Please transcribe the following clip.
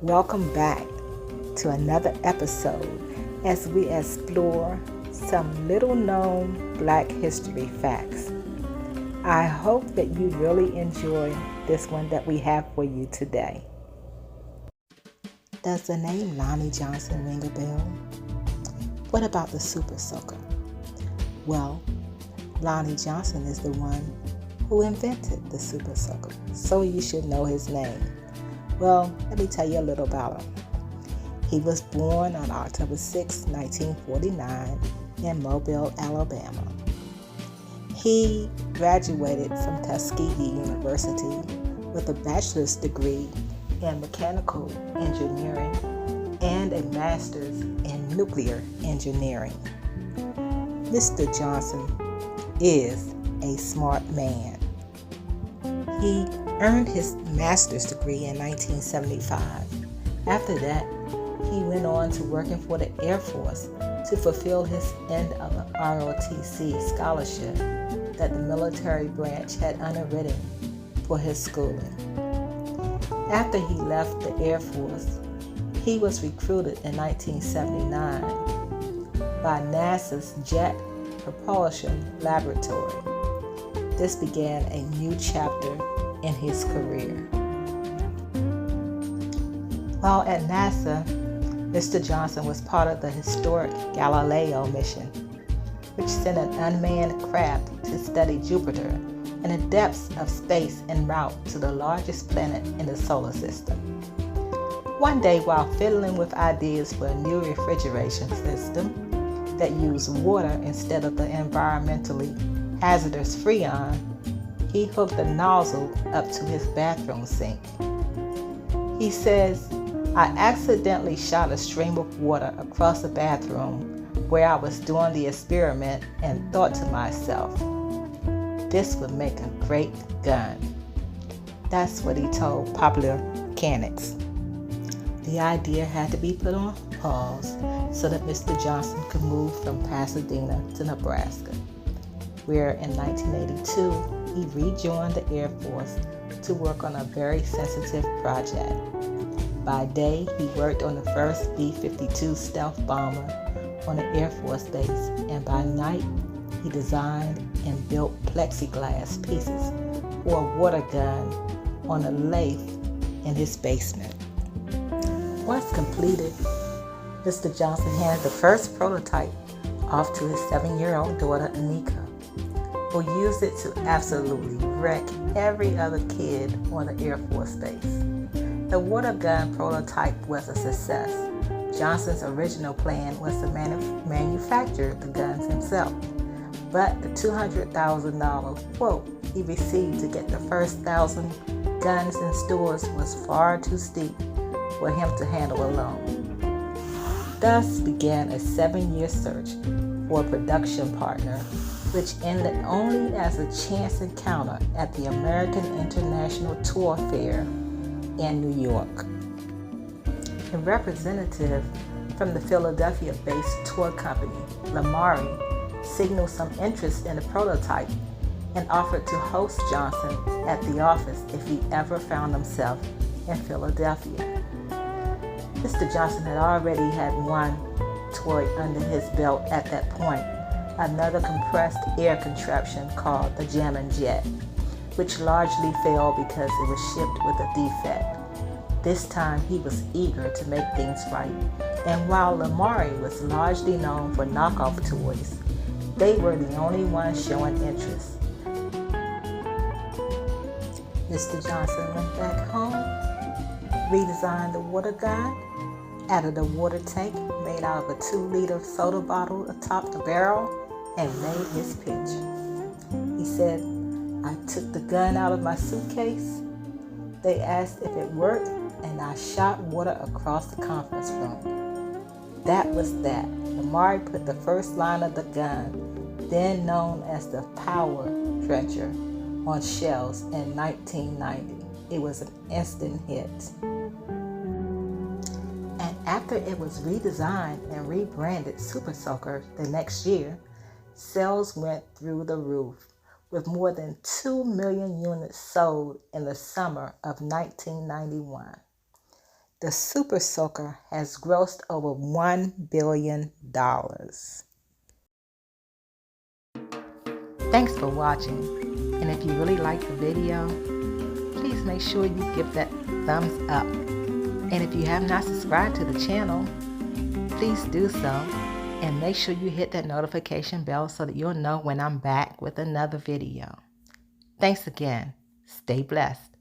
Welcome back to another episode as we explore some little known Black history facts. I hope that you really enjoy this one that we have for you today. Does the name Lonnie Johnson ring a bell? What about the Super Soaker? Well, Lonnie Johnson is the one who invented the Super Soaker, so you should know his name. Well, let me tell you a little about him. He was born on October 6, 1949 in Mobile, Alabama. He graduated from Tuskegee University with a bachelor's degree in mechanical engineering and a master's in nuclear engineering. Mr. Johnson is a smart man. He earned his master's degree in 1975. After that, he went on to working for the Air Force to fulfill his end of the ROTC scholarship that the military branch had underwritten for his schooling. After he left the Air Force, he was recruited in 1979 by NASA's Jet Propulsion Laboratory. This began a new chapter in his career. While at NASA, Mr. Johnson was part of the historic Galileo mission, which sent an unmanned craft to study Jupiter and the depths of space en route to the largest planet in the solar system. One day, while fiddling with ideas for a new refrigeration system that used water instead of the environmentally hazardous Freon, he hooked a nozzle up to his bathroom sink. He says, "I accidentally shot a stream of water across the bathroom where I was doing the experiment and thought to myself, this would make a great gun." That's what he told Popular Mechanics. The idea had to be put on pause so that Mr. Johnson could move from Pasadena to Nebraska, where in 1982 he rejoined the Air Force to work on a very sensitive project. By day, he worked on the first B-52 stealth bomber on the Air Force Base, and by night, he designed and built plexiglass pieces for a water gun on a lathe in his basement. Once completed, Mr. Johnson handed the first prototype off to his 7-year-old daughter, Anika, who used it to absolutely wreck every other kid on the Air Force Base. The water gun prototype was a success. Johnson's original plan was to manufacture the guns himself, but the $200,000 quote he received to get the first 1,000 guns in stores was far too steep for him to handle alone. Thus began a 7-year search for a production partner, which ended only as a chance encounter at the American International Tour Fair in New York. A representative from the Philadelphia-based tour company, Lonnie, signaled some interest in the prototype and offered to host Johnson at the office if he ever found himself in Philadelphia. Mr. Johnson had already had one toy under his belt at that point, another compressed air contraption called the Jammin' Jet, which largely failed because it was shipped with a defect. This time he was eager to make things right, and while Lonnie was largely known for knockoff toys, they were the only ones showing interest. Mr. Johnson went back home, redesigned the water gun, added a water tank made out of a 2-liter soda bottle atop the barrel, and made his pitch. He said, "I took the gun out of my suitcase. They asked if it worked, and I shot water across the conference room." That was that. Lonnie put the first line of the gun, then known as the Power Trencher, on shelves in 1990. It was an instant hit. And after it was redesigned and rebranded Super Soaker the next year, sales went through the roof, with more than 2 million units sold in the summer of 1991. The Super Soaker has grossed over $1 billion. Thanks for watching, and if you really liked the video, please make sure you give that thumbs up. And if you have not subscribed to the channel, please do so, and make sure you hit that notification bell so that you'll know when I'm back with another video. Thanks again. Stay blessed.